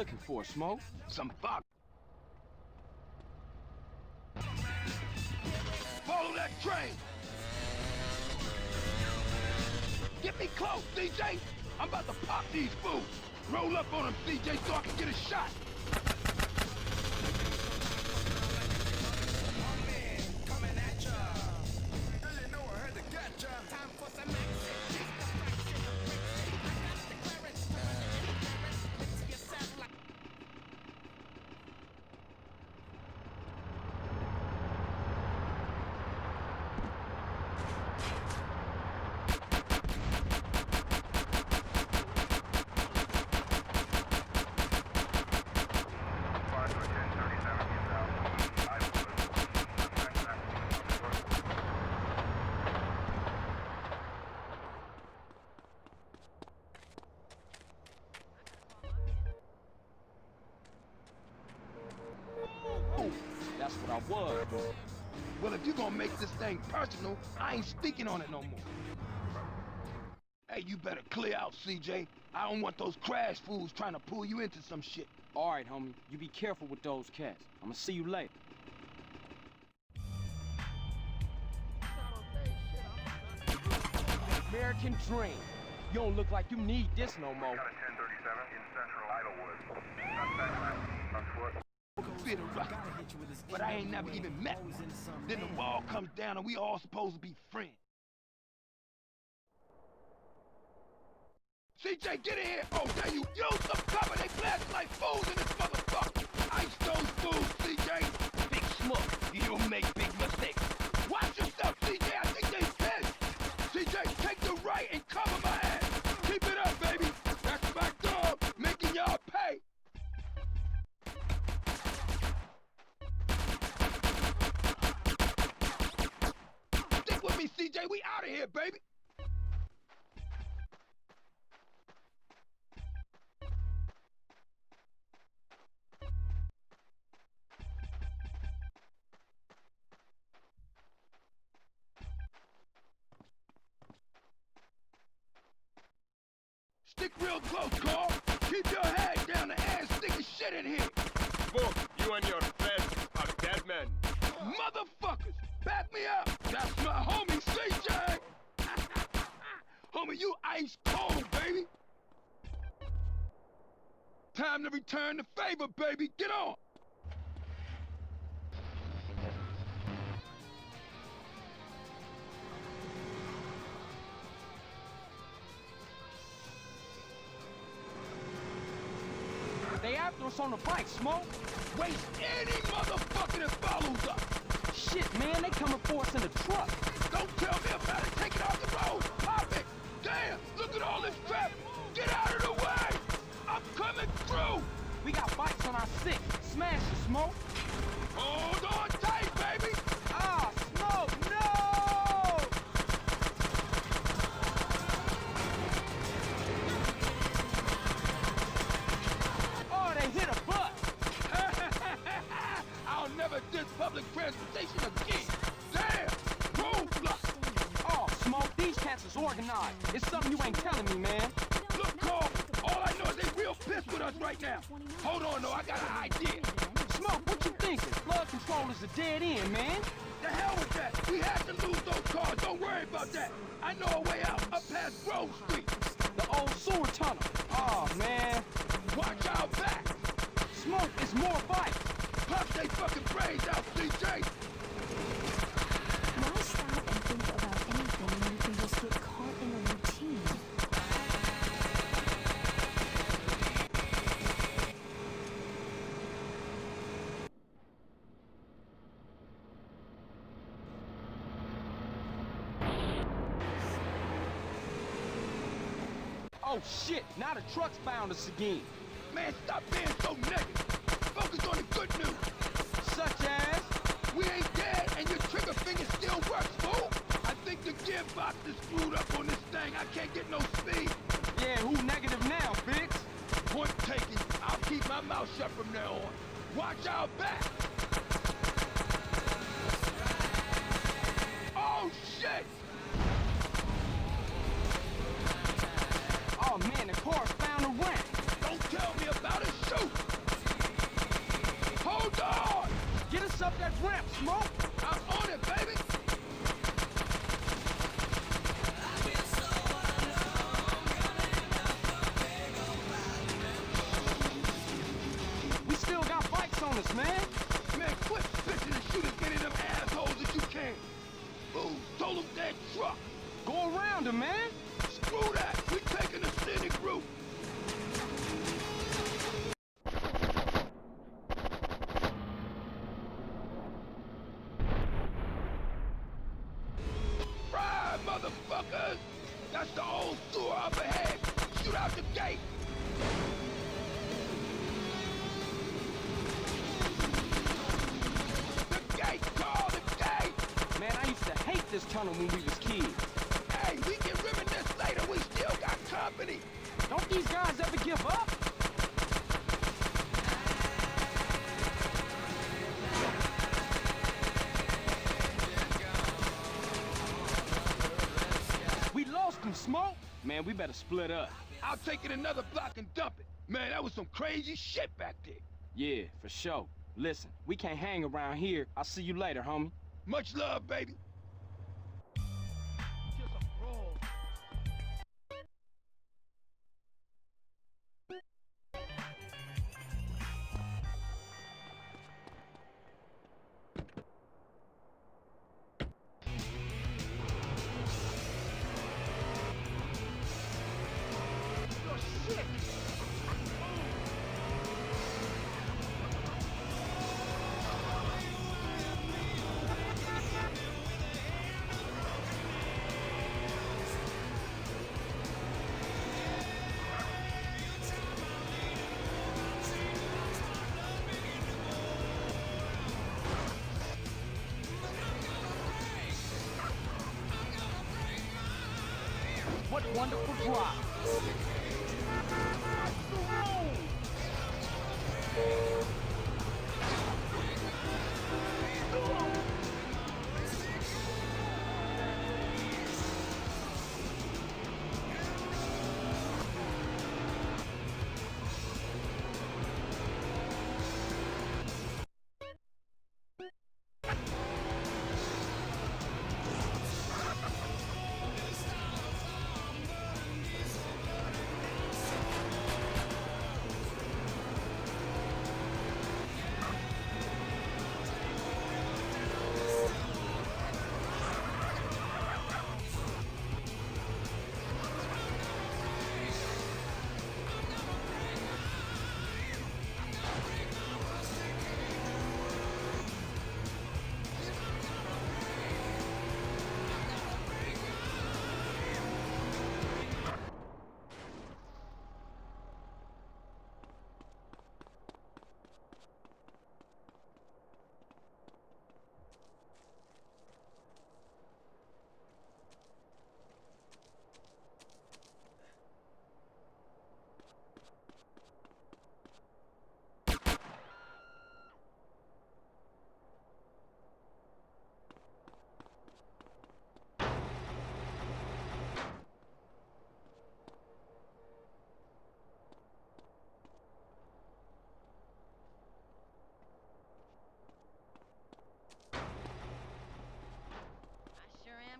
looking for, Smoke? Some fuck. Follow that train. Get me close, CJ. I'm about to pop these fools. Roll up on them, CJ, so I can get a shot. That's what I was doing. Well, if you're gonna make this thing personal, I ain't speaking on it no more. Hey, you better clear out, CJ. I don't want those crash fools trying to pull you into some shit. All right, homie. You be careful with those cats. I'ma see you later. American dream. You don't look like you need this no more. Got a 1037 in Central Idlewood. On foot. Feel the rush, but I ain't never even met one. Then the wall comes down and we all supposed to be friends. CJ, get in here! Oh, there you use some cover! They blast like fools in this motherfucker! Ice those fools, CJ! Big smoke, you'll make big mistakes. Watch yourself, CJ! I think they pissed! CJ, take the right and cover my ass! Keep it up, baby! That's my dog, making y'all pay! Stick with me, CJ! We out of here, baby! Stick real close, Carl. Keep your head down. The ass sticking shit in here. Smoke, you and your friends are dead men. Motherfuckers, back me up. That's my homie, CJ. Homie, you ice cold, baby. Time to return the favor, baby. Get on. They after us on the bike, Smoke. Waste any motherfucker that follows us. Shit, man, they coming for us in the truck. Don't tell me about it. Take it off the road. Pop it. Damn, look at all this traffic. Get out of the way. I'm coming through. We got bikes on our six. Smash it, Smoke. Hold on tight, baby. Ah, Smoke, no! Oh, they hit a bus. I'll never diss public transportation again. Damn, roadblock. Oh, Smoke, these cats is organized. It's something you ain't telling me, man. Look, Carl, all I know is they real pissed with us right now. Hold on, though, I got an idea. Smoke, what you thinking? Flood control is a dead end, man. The hell with that. We had to lose those cars. Don't worry about that. I know a way out, up past Grove Street. The old sewer tunnel. Oh, man. Watch out back. Smoke, it's more bikes. Pop they fucking brains out, CJ. Why stop and think about anything when you can just get caught in a routine? Oh, shit. Now the truck's found us again. Man, stop being so negative. Focus on the good news. Such as? We ain't dead, and your trigger finger still works, fool. I think the gearbox is screwed up on this thing. I can't get no speed. Yeah, who negative now, bitch? Point taken. I'll keep my mouth shut from now on. Watch our back. Oh, shit. Oh, man, the car's found a ramp. Don't tell me about it. Shoot. smoke? I'm on it, baby! We still got bikes on us, man. Man, quit bitching and shoot as many of them assholes as you can. Move, told them that truck. Go around him, man. Screw that, we taking the scenic route. Ride, motherfuckers! That's the old sewer up ahead. Shoot out the gate. The gate, Carl, the gate! Man, I used to hate this tunnel when we was kids. Hey, we can reminisce later, we still got company. Don't these guys ever give up? We lost them, Smoke. Man, we better split up. I'll take it another block and dump it. Man, that was some crazy shit back there. Yeah, for sure. Listen, we can't hang around here. I'll see you later, homie. Much love, baby. Just a roll. What wonderful drop.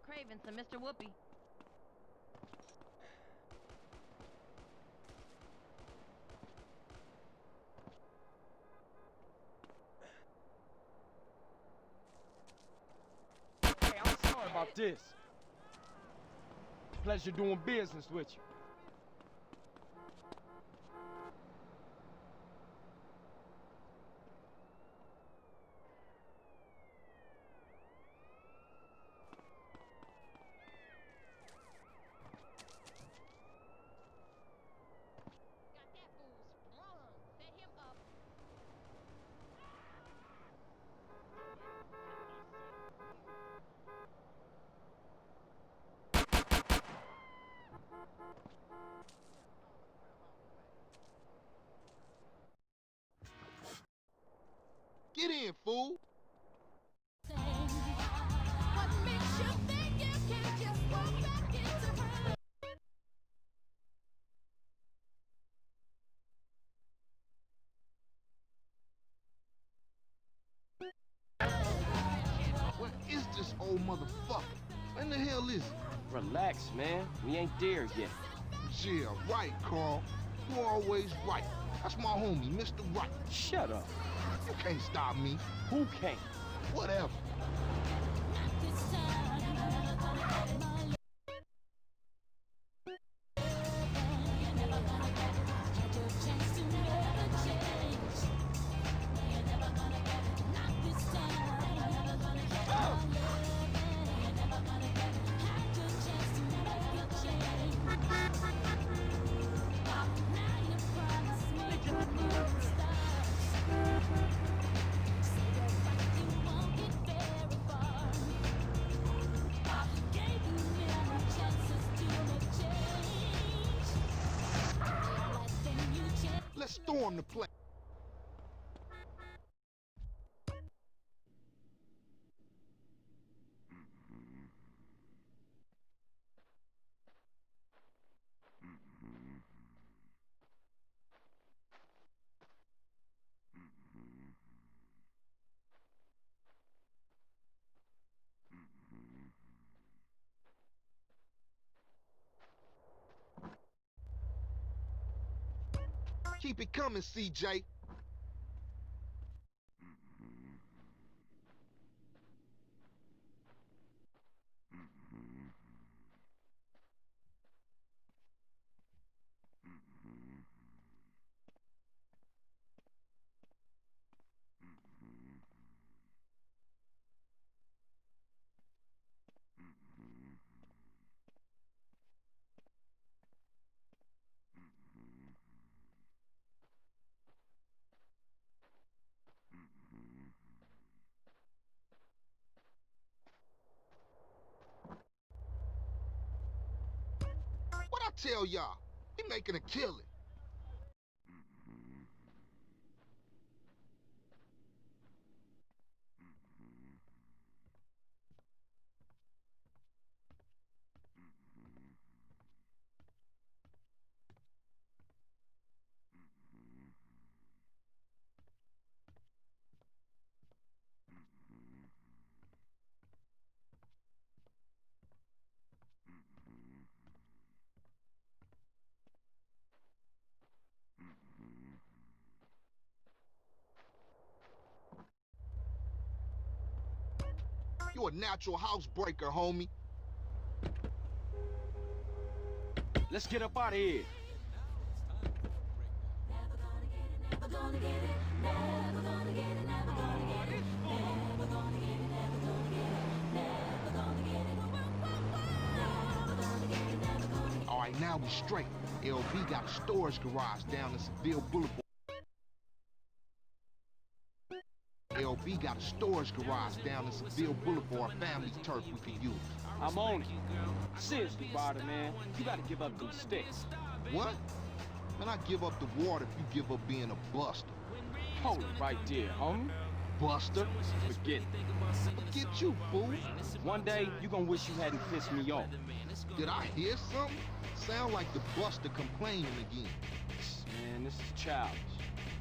Craving some Mr. Whoopi. Hey, I'm sorry about this. Pleasure doing business with you. old motherfucker. When the hell is it? Relax, man. We ain't there yet. Yeah, right, Carl. You always right. That's my homie, Mr. Right. Shut up. You can't stop me. Who can't? Whatever. Let's storm the place. Keep it coming, CJ. What I tell y'all? We making a killing. You a natural housebreaker, homie. Let's get up out of here. All right, now we straight. LB got a storage garage down in Seville Boulevard. LB got a storage garage down in Seville Boulevard, family's turf we can use. I'm on it. Seriously, Ryder, man. You gotta give up them sticks. What? Man, I give up the water if you give up being a buster. Hold it right there, homie. Buster? Forget it. Forget you, fool. One day, you gonna wish you hadn't pissed me off. Did I hear something? Sound like the buster complaining again. Man, this is childish.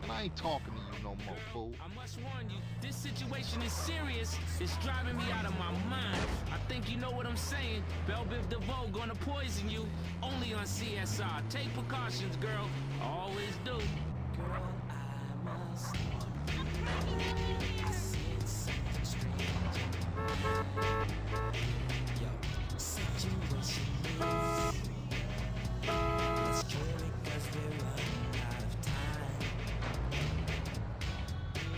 And I ain't talking to you no more, fool. I must warn you, this situation is serious. It's driving me out of my mind. I think you know what I'm saying. Belle Biv DeVoe gonna poison you. Only on CSR. Take precautions, girl. Always do. Girl, I must warn you. I said something strange. Yo, situation is. Let's kill it 'cause we're running out of time.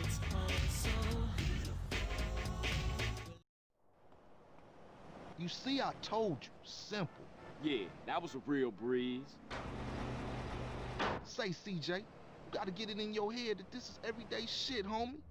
It's all so You see, I told you. Simple. Yeah, that was a real breeze. Say, CJ, you gotta get it in your head that this is everyday shit, homie.